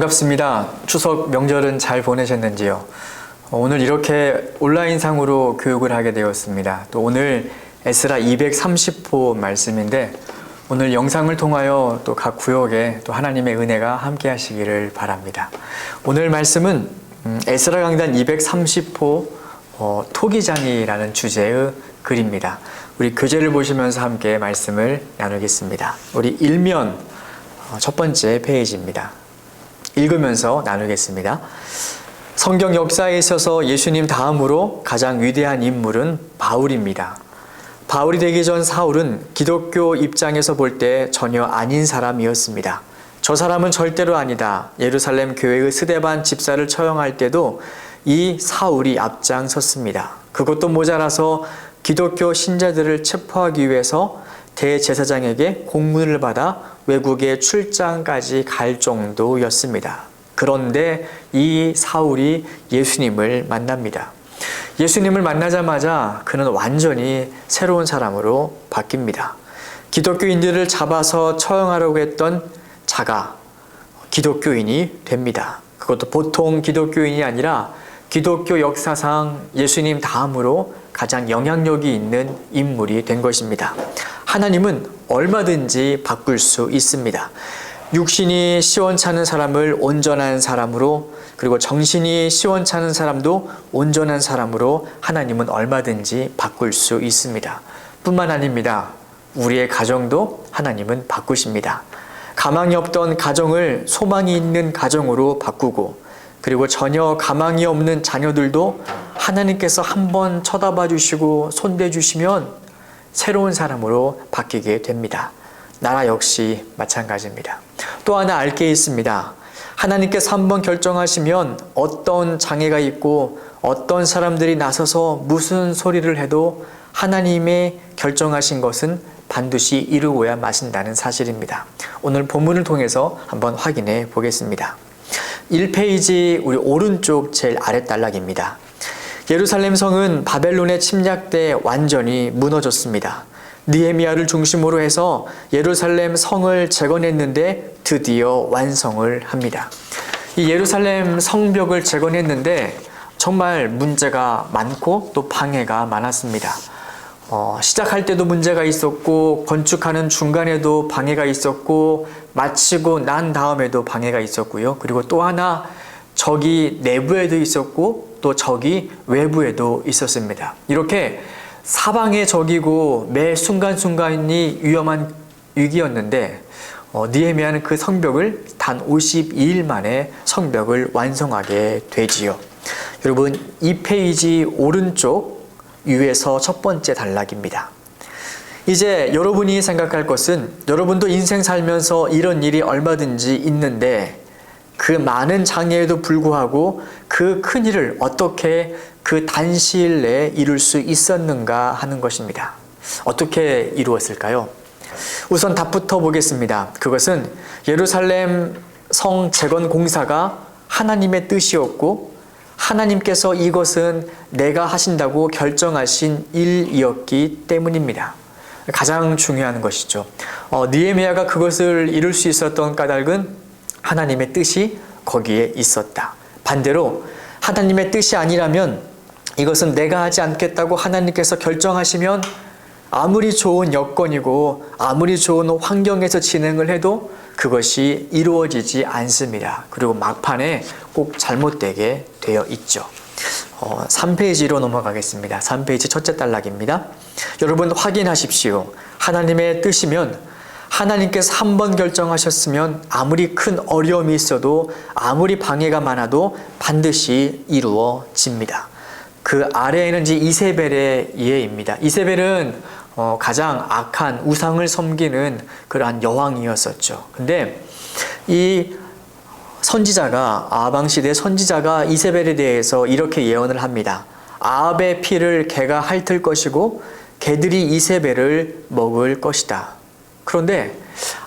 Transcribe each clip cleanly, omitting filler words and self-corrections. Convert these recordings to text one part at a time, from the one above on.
반갑습니다. 추석 명절은 잘 보내셨는지요? 오늘 이렇게 온라인상으로 교육을 하게 되었습니다. 또 오늘 에스라 230호 말씀인데 오늘 영상을 통하여 또 각 구역에 또 하나님의 은혜가 함께 하시기를 바랍니다. 오늘 말씀은 에스라 강단 230호 토기장이라는 주제의 글입니다. 우리 교재를 보시면서 함께 말씀을 나누겠습니다. 우리 일면 첫 번째 페이지입니다. 읽으면서 나누겠습니다. 성경 역사에 있어서 예수님 다음으로 가장 위대한 인물은 바울입니다. 바울이 되기 전 사울은 기독교 입장에서 볼 때 전혀 아닌 사람이었습니다. 저 사람은 절대로 아니다. 예루살렘 교회의 스데반 집사를 처형할 때도 이 사울이 앞장섰습니다. 그것도 모자라서 기독교 신자들을 체포하기 위해서 대제사장에게 공문을 받아 외국에 출장까지 갈 정도였습니다. 그런데 이 사울이 예수님을 만납니다. 예수님을 만나자마자 그는 완전히 새로운 사람으로 바뀝니다. 기독교인들을 잡아서 처형하려고 했던 자가 기독교인이 됩니다. 그것도 보통 기독교인이 아니라 기독교 역사상 예수님 다음으로 가장 영향력이 있는 인물이 된 것입니다. 하나님은 얼마든지 바꿀 수 있습니다. 육신이 시원찮은 사람을 온전한 사람으로, 그리고 정신이 시원찮은 사람도 온전한 사람으로 하나님은 얼마든지 바꿀 수 있습니다. 뿐만 아닙니다. 우리의 가정도 하나님은 바꾸십니다. 가망이 없던 가정을 소망이 있는 가정으로 바꾸고, 그리고 전혀 가망이 없는 자녀들도 하나님께서 한번 쳐다봐 주시고 손대 주시면 새로운 사람으로 바뀌게 됩니다. 나라 역시 마찬가지입니다. 또 하나 알 게 있습니다. 하나님께서 한번 결정하시면 어떤 장애가 있고 어떤 사람들이 나서서 무슨 소리를 해도 하나님의 결정하신 것은 반드시 이루어야 마신다는 사실입니다. 오늘 본문을 통해서 한번 확인해 보겠습니다. 1페이지 우리 오른쪽 제일 아래 단락입니다. 예루살렘 성은 바벨론의 침략 때 완전히 무너졌습니다. 느헤미야를 중심으로 해서 예루살렘 성을 재건했는데 드디어 완성을 합니다. 이 예루살렘 성벽을 재건했는데 정말 문제가 많고 또 방해가 많았습니다. 시작할 때도 문제가 있었고, 건축하는 중간에도 방해가 있었고, 마치고 난 다음에도 방해가 있었고요. 그리고 또 하나 적이 내부에도 있었고 또 적이 외부에도 있었습니다. 이렇게 사방의 적이고 매 순간순간이 위험한 위기였는데 느헤미야는 그 성벽을 단 52일 만에 성벽을 완성하게 되지요. 여러분, 이 페이지 오른쪽 위에서 첫 번째 단락입니다. 이제 여러분이 생각할 것은, 여러분도 인생 살면서 이런 일이 얼마든지 있는데 그 많은 장애에도 불구하고 그 큰 일을 어떻게 그 단시일 내에 이룰 수 있었는가 하는 것입니다. 어떻게 이루었을까요? 우선 답부터 보겠습니다. 그것은 예루살렘 성 재건 공사가 하나님의 뜻이었고, 하나님께서 이것은 내가 하신다고 결정하신 일이었기 때문입니다. 가장 중요한 것이죠. 느헤미야가 그것을 이룰 수 있었던 까닭은 하나님의 뜻이 거기에 있었다. 반대로 하나님의 뜻이 아니라면, 이것은 내가 하지 않겠다고 하나님께서 결정하시면 아무리 좋은 여건이고 아무리 좋은 환경에서 진행을 해도 그것이 이루어지지 않습니다. 그리고 막판에 꼭 잘못되게 되어 있죠. 3페이지로 넘어가겠습니다. 3페이지 첫째 단락입니다. 여러분 확인하십시오. 하나님의 뜻이면, 하나님께서 한번 결정하셨으면 아무리 큰 어려움이 있어도 아무리 방해가 많아도 반드시 이루어집니다. 그 아래에는 이제 이세벨의 예입니다. 이세벨은 가장 악한 우상을 섬기는 그러한 여왕이었었죠. 근데 이 선지자가, 아방 시대 선지자가 이세벨에 대해서 이렇게 예언을 합니다. 아합의 피를 개가 핥을 것이고 개들이 이세벨을 먹을 것이다. 그런데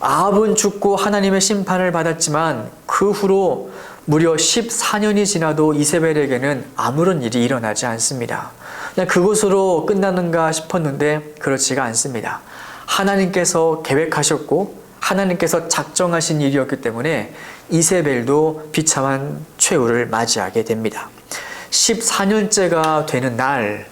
아합은 죽고 하나님의 심판을 받았지만 그 후로 무려 14년이 지나도 이세벨에게는 아무런 일이 일어나지 않습니다. 그냥 그것으로 끝나는가 싶었는데 그렇지가 않습니다. 하나님께서 계획하셨고 하나님께서 작정하신 일이었기 때문에 이세벨도 비참한 최후를 맞이하게 됩니다. 14년째가 되는 날,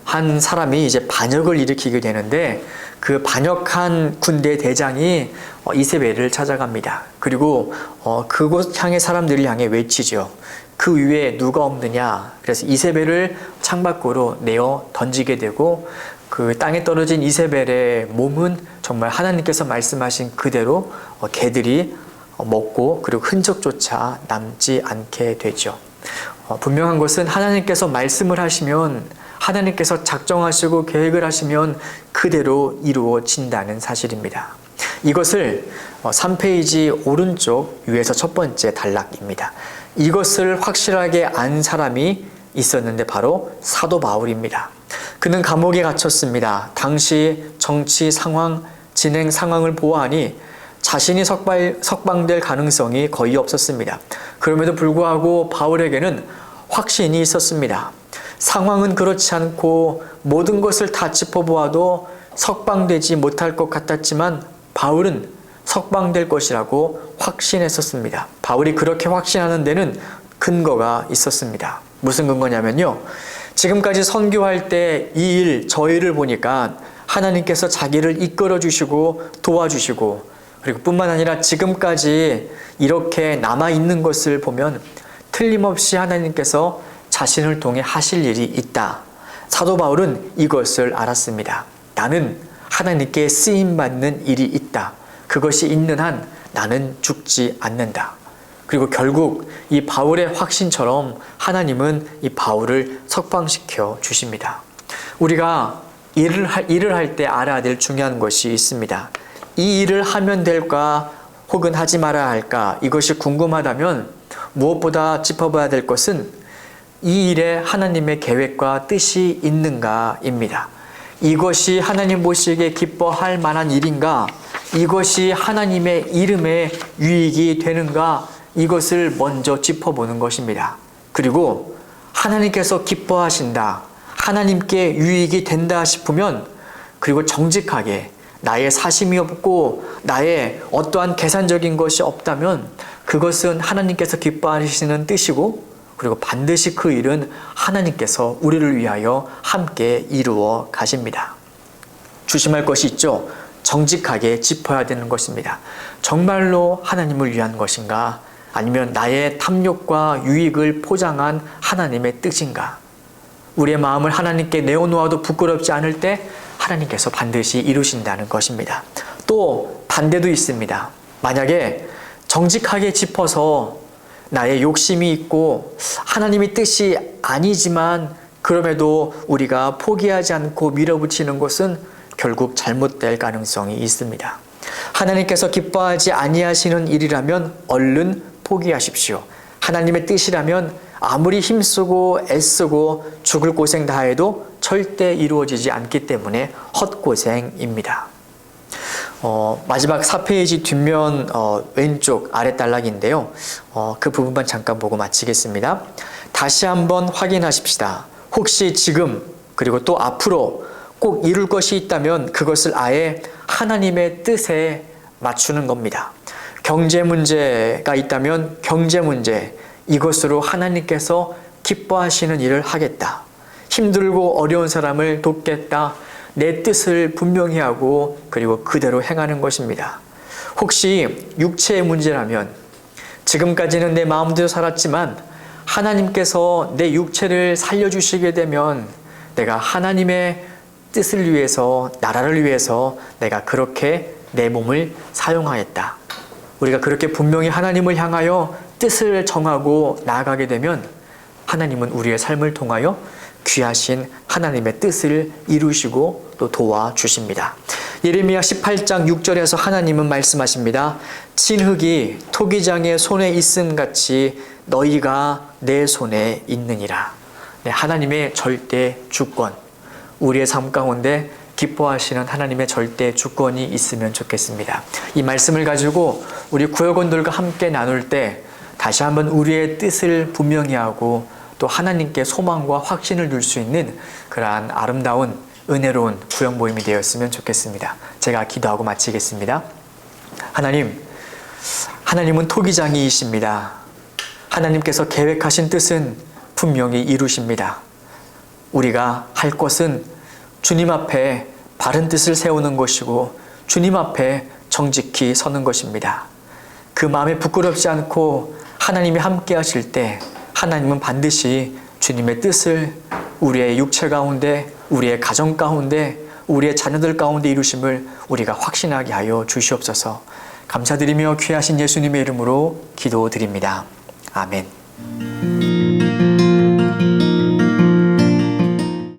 한 사람이 이제 반역을 일으키게 되는데 그 반역한 군대 대장이 이세벨을 찾아갑니다. 그리고 그곳 향해 사람들을 향해 외치죠. 그 위에 누가 없느냐. 그래서 이세벨을 창밖으로 내어 던지게 되고 그 땅에 떨어진 이세벨의 몸은 정말 하나님께서 말씀하신 그대로 개들이 먹고 그리고 흔적조차 남지 않게 되죠. 분명한 것은 하나님께서 말씀을 하시면 하나님께서 작정하시고 계획을 하시면 그대로 이루어진다는 사실입니다. 이것을 3페이지 오른쪽 위에서 첫 번째 단락입니다. 이것을 확실하게 안 사람이 있었는데 바로 사도 바울입니다. 그는 감옥에 갇혔습니다. 당시 정치 상황, 진행 상황을 보아하니 자신이 석방될 가능성이 거의 없었습니다. 그럼에도 불구하고 바울에게는 확신이 있었습니다. 상황은 그렇지 않고 모든 것을 다 짚어보아도 석방되지 못할 것 같았지만 바울은 석방될 것이라고 확신했었습니다. 바울이 그렇게 확신하는 데는 근거가 있었습니다. 무슨 근거냐면요. 지금까지 선교할 때 이 일, 저 일을 보니까 하나님께서 자기를 이끌어 주시고 도와주시고 그리고 뿐만 아니라 지금까지 이렇게 남아있는 것을 보면 틀림없이 하나님께서 자신을 통해 하실 일이 있다. 사도 바울은 이것을 알았습니다. 나는 하나님께 쓰임받는 일이 있다. 그것이 있는 한 나는 죽지 않는다. 그리고 결국 이 바울의 확신처럼 하나님은 이 바울을 석방시켜 주십니다. 우리가 일을 할 때 알아야 될 중요한 것이 있습니다. 이 일을 하면 될까 혹은 하지 말아야 할까 이것이 궁금하다면 무엇보다 짚어봐야 될 것은 이 일에 하나님의 계획과 뜻이 있는가입니다. 이것이 하나님 보시기에 기뻐할 만한 일인가? 이것이 하나님의 이름에 유익이 되는가? 이것을 먼저 짚어보는 것입니다. 그리고 하나님께서 기뻐하신다, 하나님께 유익이 된다 싶으면 그리고 정직하게 나의 사심이 없고 나의 어떠한 계산적인 것이 없다면 그것은 하나님께서 기뻐하시는 뜻이고 그리고 반드시 그 일은 하나님께서 우리를 위하여 함께 이루어 가십니다. 조심할 것이 있죠. 정직하게 짚어야 되는 것입니다. 정말로 하나님을 위한 것인가? 아니면 나의 탐욕과 유익을 포장한 하나님의 뜻인가? 우리의 마음을 하나님께 내어놓아도 부끄럽지 않을 때 하나님께서 반드시 이루신다는 것입니다. 또 반대도 있습니다. 만약에 정직하게 짚어서 나의 욕심이 있고 하나님의 뜻이 아니지만 그럼에도 우리가 포기하지 않고 밀어붙이는 것은 결국 잘못될 가능성이 있습니다. 하나님께서 기뻐하지 아니하시는 일이라면 얼른 포기하십시오. 하나님의 뜻이라면 아무리 힘쓰고 애쓰고 죽을 고생 다해도 절대 이루어지지 않기 때문에 헛고생입니다. 마지막 4페이지 뒷면 왼쪽 아래 단락인데요. 그 부분만 잠깐 보고 마치겠습니다. 다시 한번 확인하십시다. 혹시 지금 그리고 또 앞으로 꼭 이룰 것이 있다면 그것을 아예 하나님의 뜻에 맞추는 겁니다. 경제 문제가 있다면 경제 문제, 이것으로 하나님께서 기뻐하시는 일을 하겠다. 힘들고 어려운 사람을 돕겠다. 내 뜻을 분명히 하고 그리고 그대로 행하는 것입니다. 혹시 육체의 문제라면 지금까지는 내 마음대로 살았지만 하나님께서 내 육체를 살려주시게 되면 내가 하나님의 뜻을 위해서, 나라를 위해서 내가 그렇게 내 몸을 사용하겠다. 우리가 그렇게 분명히 하나님을 향하여 뜻을 정하고 나아가게 되면 하나님은 우리의 삶을 통하여 귀하신 하나님의 뜻을 이루시고 또 도와주십니다. 예레미야 18장 6절에서 하나님은 말씀하십니다. 진흙이 토기장의 손에 있음같이 너희가 내 손에 있느니라. 네, 하나님의 절대 주권, 우리의 삶 가운데 기뻐하시는 하나님의 절대 주권이 있으면 좋겠습니다. 이 말씀을 가지고 우리 구역원들과 함께 나눌 때 다시 한번 우리의 뜻을 분명히 하고 또 하나님께 소망과 확신을 둘 수 있는 그러한 아름다운 은혜로운 구역 모임이 되었으면 좋겠습니다. 제가 기도하고 마치겠습니다. 하나님은 토기장이이십니다. 하나님께서 계획하신 뜻은 분명히 이루십니다. 우리가 할 것은 주님 앞에 바른 뜻을 세우는 것이고 주님 앞에 정직히 서는 것입니다. 그 마음에 부끄럽지 않고 하나님이 함께 하실 때 하나님은 반드시 주님의 뜻을 우리의 육체 가운데, 우리의 가정 가운데, 우리의 자녀들 가운데 이루심을 우리가 확신하게 하여 주시옵소서. 감사드리며 귀하신 예수님의 이름으로 기도드립니다. 아멘.